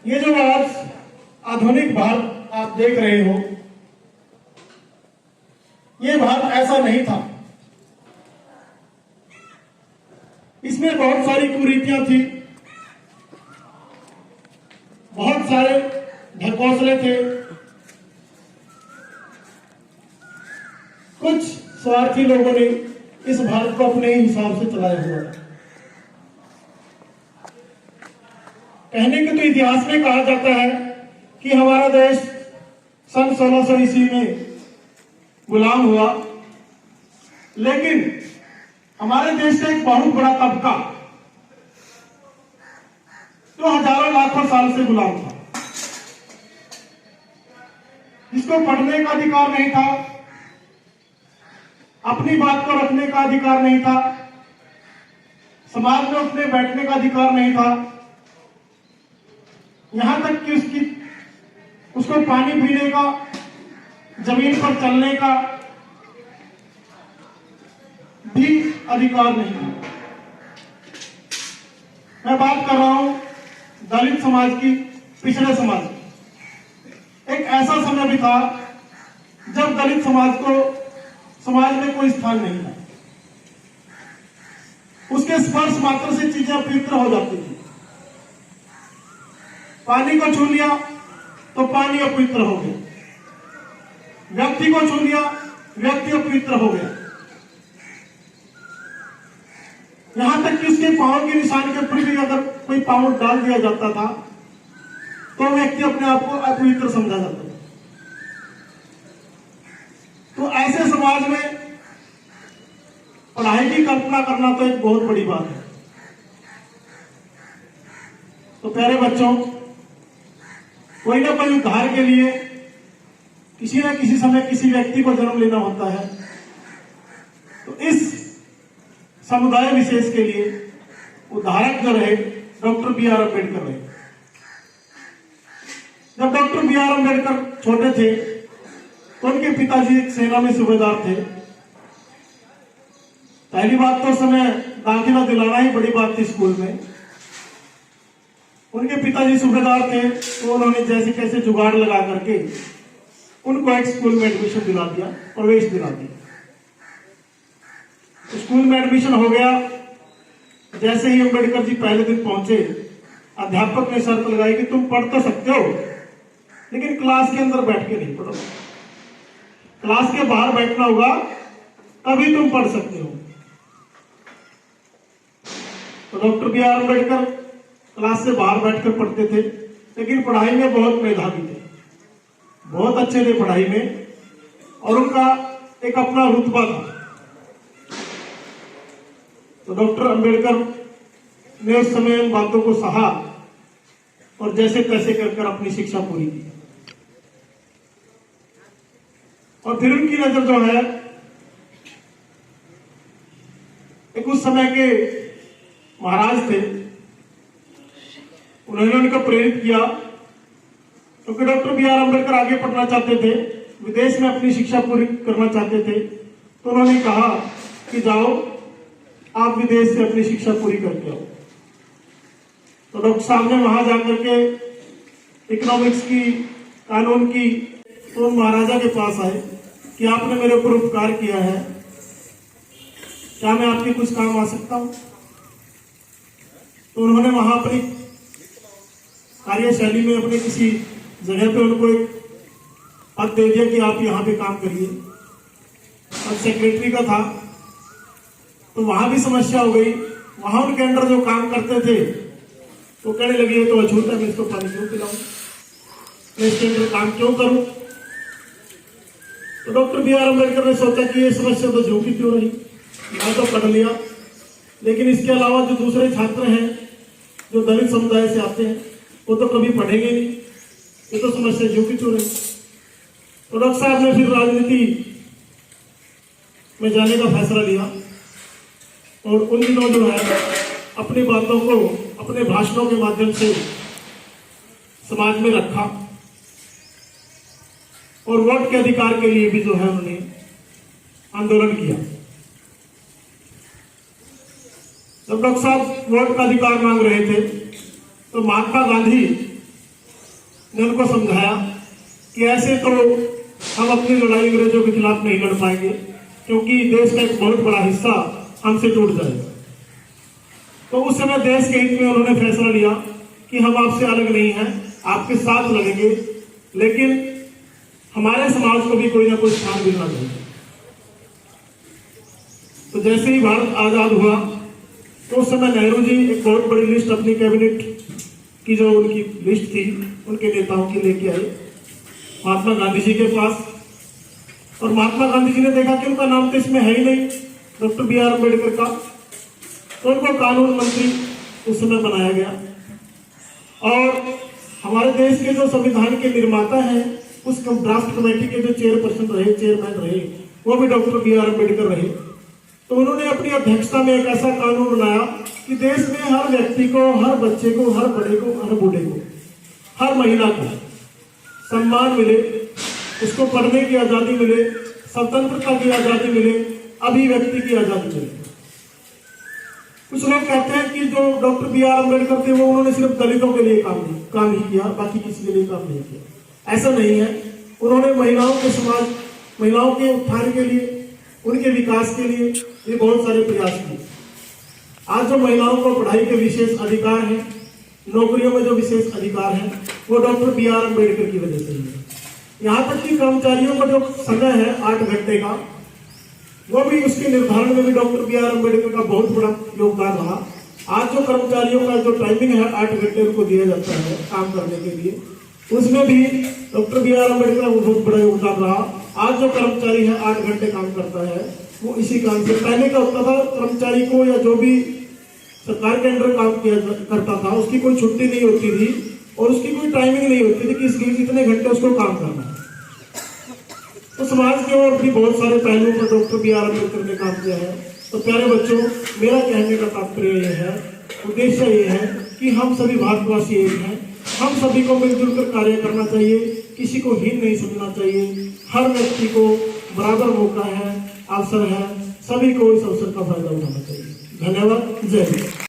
ये जो आज आधुनिक भारत आप देख रहे हो, ये भारत ऐसा नहीं था। इसमें बहुत सारी कुरीतियां थी, बहुत सारे ढकोसले थे, कुछ स्वार्थी लोगों ने इस भारत को अपने ही हिसाब से चलाया हुआ है। कहने के तो इतिहास में कहा जाता है कि हमारा देश सन 1600 ईस्वी में गुलाम हुआ, लेकिन हमारे देश का एक बहुत बड़ा तबका तो हजारों लाखों साल से गुलाम था, जिसको पढ़ने का अधिकार नहीं था, अपनी बात को रखने का अधिकार नहीं था, समाज में उठने बैठने का अधिकार नहीं था, यहां तक कि उसको पानी पीने का, जमीन पर चलने का भी अधिकार नहीं था। मैं बात कर रहा हूं दलित समाज की, पिछड़े समाज की। एक ऐसा समय भी था जब दलित समाज को समाज में कोई स्थान नहीं था। उसके स्पर्श मात्र से चीजें अपवित्र हो जाती थी। पानी को छू लिया तो पानी अपवित्र हो गया, व्यक्ति को छू लिया व्यक्ति अपवित्र हो गया, यहां तक कि उसके पांव के निशान के ऊपर भी अगर कोई पांव डाल दिया जाता था तो व्यक्ति अपने आप को अपवित्र समझा जाता था। तो ऐसे समाज में पढ़ाई की कल्पना करना तो एक बहुत बड़ी बात है। तो प्यारे बच्चों, कोई ना कोई उद्धार के लिए किसी न किसी समय किसी व्यक्ति को जन्म लेना होता है। तो इस समुदाय विशेष के लिए उदाहरक जो रहे डॉक्टर बी आर अम्बेडकर रहे। जब डॉक्टर बी आर अम्बेडकर छोटे थे तो उनके पिताजी एक सेना में सूबेदार थे। पहली बात तो समय दाखिला दिलाना ही बड़ी बात थी स्कूल में। उनके पिताजी सूबेदार थे तो उन्होंने जैसे कैसे जुगाड़ लगा करके उनको एक स्कूल में एडमिशन दिला दिया, प्रवेश दिला दिया। तो स्कूल में एडमिशन हो गया। जैसे ही अम्बेडकर जी पहले दिन पहुंचे, अध्यापक ने शर्त लगाई कि तुम पढ़ तो सकते हो लेकिन क्लास के अंदर बैठ के नहीं पढ़ोगे, क्लास के बाहर बैठना होगा तभी तुम पढ़ सकते हो। तो doctor B R Ambedkar class से बाहर बैठकर पढ़ते थे, लेकिन पढ़ाई में बहुत मेधावी थे, बहुत अच्छे थे पढ़ाई में, और उनका एक अपना रुतबा था। तो डॉक्टर अम्बेडकर ने उस समय इन बातों को सहा और जैसे तैसे कर अपनी शिक्षा पूरी की। और फिर उनकी नजर जो है एक उस समय के महाराज थे, उन्होंने उनको प्रेरित किया क्योंकि डॉक्टर बी आर अम्बेडकर आगे पढ़ना चाहते थे, विदेश में अपनी शिक्षा पूरी करना चाहते थे। तो उन्होंने कहा कि जाओ आप विदेश से अपनी शिक्षा पूरी करके आओ। तो डॉक्टर साहब ने वहां जाकर के इकोनॉमिक्स की, कानून की, तो महाराजा के पास आए कि आपने मेरे ऊपर उपकार किया है, क्या मैं आपके कुछ काम आ सकता हूं? तो उन्होंने वहां अपनी कार्यशैली में अपने किसी जगह पे उनको एक पद दे दिया कि आप यहाँ पे काम करिए। और सेक्रेटरी का था तो वहां भी समस्या हो गई। वहां उनके अंडर जो काम करते थे तो कहने लगे तो अछूता, मैं इसको पानी क्यों पिलाऊं, मैं इसके अंदर काम क्यों करूं? तो डॉक्टर बी आर अम्बेडकर ने सोचा कि ये समस्या तो जो की क्यों रही, मैं तो पढ़ लिया, लेकिन इसके अलावा जो दूसरे छात्र हैं जो दलित समुदाय से आते हैं वो तो कभी पढ़ेंगे नहीं, ये तो समस्या जो की क्यों रही। तो डॉक्टर साहब ने फिर राजनीति में जाने का फैसला लिया और उन दिनों जो है अपनी बातों को अपने भाषणों के माध्यम से समाज में रखा और वोट के अधिकार के लिए भी जो है उन्होंने आंदोलन किया। जब डॉक्टर साहब वोट का अधिकार मांग रहे थे तो महात्मा गांधी ने उनको समझाया कि ऐसे तो हम अपनी लड़ाई अंग्रेजों के खिलाफ नहीं लड़ पाएंगे, क्योंकि देश का एक बहुत बड़ा हिस्सा हमसे टूट जाएगा। तो उस समय देश के हित में उन्होंने फैसला लिया कि हम आपसे अलग नहीं हैं, आपके साथ लड़ेंगे, लेकिन हमारे समाज को भी कोई ना कोई स्थान मिलना चाहिए। तो जैसे ही भारत आजाद हुआ तो उस समय नेहरू जी एक बहुत बड़ी लिस्ट अपनी कैबिनेट की, जो उनकी लिस्ट थी उनके नेताओं की, लेके आए महात्मा गांधी जी के पास। और महात्मा गांधी जी ने देखा कि उनका नाम तो इसमें है ही नहीं, डॉक्टर बी आर अम्बेडकर का, तो उनको कानून मंत्री उस समय बनाया गया। और हमारे देश के जो संविधान के निर्माता हैं, उस ड्राफ्ट कमेटी के जो चेयरमैन रहे, वो भी डॉक्टर बी आर अम्बेडकर रहे। तो उन्होंने अपनी अध्यक्षता में एक ऐसा कानून बनाया कि देश में हर व्यक्ति को, हर बच्चे को, हर बड़े को, हर बूढ़े को, हर महिला को सम्मान मिले, उसको पढ़ने की आजादी मिले, स्वतंत्रता की आजादी मिले, अभिव्यक्ति की आजादी मिले। कुछ लोग कहते हैं कि जो डॉक्टर बी आर अम्बेडकर थे वो उन्होंने सिर्फ दलितों के लिए काम ही किया, बाकी किसी के लिए काम नहीं किया। ऐसा नहीं है, उन्होंने महिलाओं के समाज, महिलाओं के उत्थान के लिए, उनके विकास के लिए ये बहुत सारे प्रयास किए। आज जो महिलाओं को पढ़ाई के विशेष अधिकार है, नौकरियों में जो विशेष अधिकार है, वो डॉक्टर बी आर अम्बेडकर की वजह से ही है। यहाँ तक कि कर्मचारियों का जो समय है 8 घंटे का, वो भी उसके निर्धारण में भी डॉक्टर बी आर अम्बेडकर का बहुत बड़ा योगदान रहा। आज जो कर्मचारियों का जो टाइमिंग है 8 घंटे उनको दिया जाता है काम करने के लिए, उसमें भी डॉक्टर बी आर अम्बेडकर का बहुत बड़ा योगदान रहा। आज जो कर्मचारी है 8 घंटे काम करता है, वो इसी काम से। पहले क्या होता था, कर्मचारी को या जो भी सरकार के अंडर काम किया करता था, उसकी कोई छुट्टी नहीं होती थी और उसकी कोई टाइमिंग नहीं होती थी कि इसलिए कितने घंटे उसको काम करना है। तो समाज के और भी बहुत सारे पहलुओं पर डॉक्टर बी आर अम्बेडकर ने काम किया है। तो प्यारे बच्चों, मेरा कहने का तात्पर्य यह है, उद्देश्य ये है कि हम सभी भारतवासी एक हैं, हम सभी को मिलजुल कर कार्य करना चाहिए, किसी को हीन नहीं समझना चाहिए। हर व्यक्ति को बराबर मौका है, अवसर है, सभी को इस अवसर का फायदा उठाना चाहिए। धन्यवाद। जय हिंद।